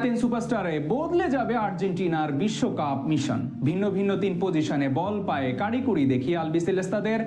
তিন সুপারস্টারে বদলে যাবে আর্জেন্টিনার বিশ্বকাপ মিশন। ভিন্ন ভিন্ন তিন পজিশনে বল পায়ে কারিকুরি দেখিয়ে আলবিসেলেস্তাদের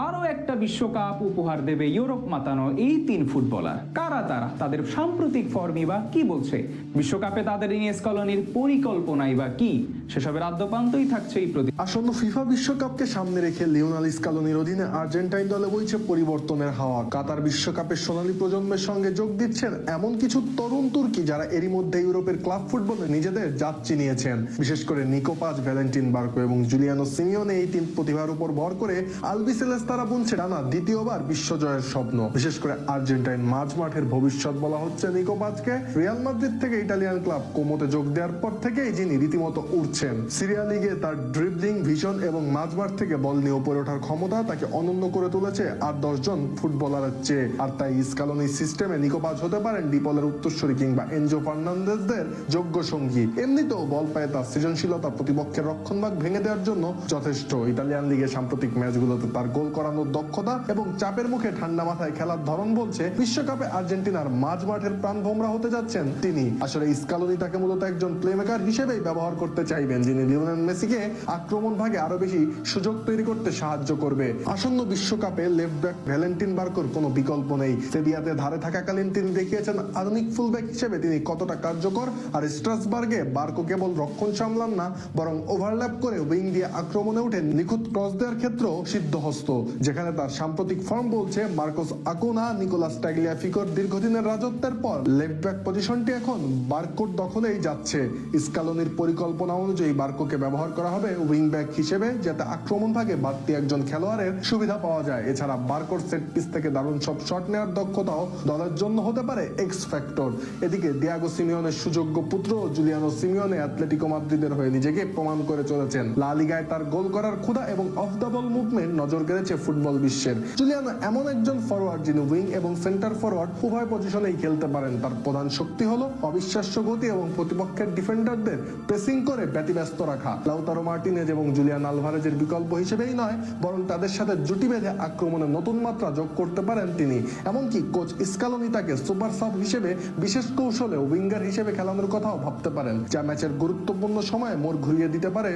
আরো একটা বিশ্বকাপ উপহার দেবে ইউরোপ মাতানো এই তিন ফুটবলার। কারা তারা, তাদের সাম্প্রতিক ফর্মই বা কি বলছে, বিশ্বকাপে তাদের ইনিয়েস কলোনির পরিকল্পনাই বা কি, সেসবের আদ্যপান্তই থাকছে এই প্রতি। আসন্ন ফিফা বিশ্বকাপকে সামনে রেখে লিওনেল স্কালোনির অধীনে আর্জেন্টাইন দলে বইছে পরিবর্তনের হাওয়া। কাতার বিশ্বকাপের সোনালী প্রজন্মের সঙ্গে যোগ দিচ্ছেন এমন কিছু তরুণ তুর্কি যারা এরই মধ্যে ইউরোপের ক্লাব ফুটবলে নিজেদের জাত চিনিয়েছেন। বিশেষ করে নিকো পাজ, ভ্যালেন্টিন বার্কো এবং জুলিয়ানো সিমিওনে এই তিন প্রতিভার উপর ভর করে আলবিসেলেস্তারা বুনছে টানা দ্বিতীয়বার বিশ্বজয়ের স্বপ্ন। বিশেষ করে আর্জেন্টাইন মাঝ মাঠের ভবিষ্যৎ বলা হচ্ছে নিকো পাজকে। রিয়াল মাদ্রিদ থেকে ইতালিয়ান ক্লাব কোমোতে যোগ দেওয়ার পর থেকেই যিনি রীতিমতো উঠছেন। সিরিয়া লিগে তার ড্রিবলিং, ভিশন এবং মাঝমাঠ থেকে বল নিয়ে উপরে ওঠার ক্ষমতা তাকে অনন্য করে তুলেছে আর 10 জন ফুটবলারের চেয়ে। আর তাই স্কালোনি সিস্টেমে নিকো পাজ হতে পারেন ডিপলের উত্তরসূরি কিংবা এনজো ফার্নান্দেজদের যোগ্য সঙ্গী। এমনিতেও বল পায়ে তার সৃজনশীলতা প্রতিপক্ষের রক্ষণভাগ ভেঙে দেওয়ার জন্য যথেষ্ট। ইতালিয়ান লিগে সাম্প্রতিক ম্যাচগুলোতে তার গোল করানোর দক্ষতা এবং চাপের মুখে ঠান্ডা মাথায় খেলার ধরন বলছে বিশ্বকাপে আর্জেন্টিনার মাঝ মাঠের প্রাণভোমরা হতে যাচ্ছেন তিনি। আসলে স্কালোনি তাকে মূলত একজন প্লেমেকার হিসেবেই ব্যবহার করতে চাইবেন, যিনি লিওনেল মেসিকে আক্রমণ ভাগে আরো বেশি সুযোগ তৈরি করতে সাহায্য করবে। আসন্ন বিশ্বকাপে লেফট ব্যাক ভ্যালেন্টিন বার্কোর কোনো বিকল্প নেই। সেভিয়াতে ধারে থাকাকালীন তিনি দেখিয়েছেন আধুনিক ফুলব্যাক হিসেবে তিনি কতটা কার্যকর। আর স্ট্রাসবার্গে বার্কো কেবল রক্ষণ সামলান না, বরং ওভারল্যাপ করে উইং দিয়ে আক্রমণে উঠে নিখুঁত ক্রস দেওয়ার ক্ষেত্রেও সিদ্ধহস্ত। যেখানে তার সাম্প্রতিক ফর্ম বলছে মার্কোস আকুনা, নিকোলাস টাগলিয়াফিকোর দীর্ঘদিনের রাজত্বের পর লেফট ব্যাক পজিশনটি এখন বার্কোর দখলেই যাচ্ছে। স্কালোনির পরিকল্পনা অনুযায়ী বার্কোকে ব্যবহার করা হবে উইং ব্যাক হিসেবে, যাতে আক্রমণ ভাগে বাড়তি একজন খেলোয়াড়ের সুবিধা পাওয়া যায়। এছাড়া বার্কোর সেট পিস থেকে দারুণ সব শট নেওয়ার দক্ষতাও দলের জন্য হতে পারে এক্স ফ্যাক্টর। এদিকে দিয়াগো সিমিওনের সুযোগ্য পুত্র জুলিয়ানো সিমিওনে অ্যাটলেটিকো মাদ্রিদের হয়ে নিজেকে প্রমাণ করে চলেছেন। লা লিগায় তার গোল করার ক্ষুধা এবং অফ দ্য বল মুভমেন্ট নজর কেড়েছে ফুটবল বিশ্বের। জুলিয়ানো এমন একজন ফরওয়ার্ড যিনি উইং এবং সেন্টার ফরওয়ার্ড উভয় পজিশনেই খেলতে পারেন। তার প্রধান শক্তি হলো অবিশ্বাস্য গতি এবং প্রতিপক্ষের ডিফেন্ডারদের প্রেসিং করে ব্যতিব্যস্ত রাখা। লাউতারো মার্টিনেজ এবং জুলিয়ান আলভারেজের বিকল্প হিসেবেই নয়, বরং তাদের সাথে জুটি বেঁধে আক্রমণে নতুন মাত্রা যোগ করতে পারেন তিনি। এমনকি কোচ স্কালোনি তাকে সুপার সাব হিসেবে বিশেষ কৌশলে উইঙ্গার হিসেবে খেলানোর কথাও ভাবতে পারেন, যা ম্যাচের গুরুত্বপূর্ণ সময়ে মোড় ঘুরিয়ে দিতে পারে।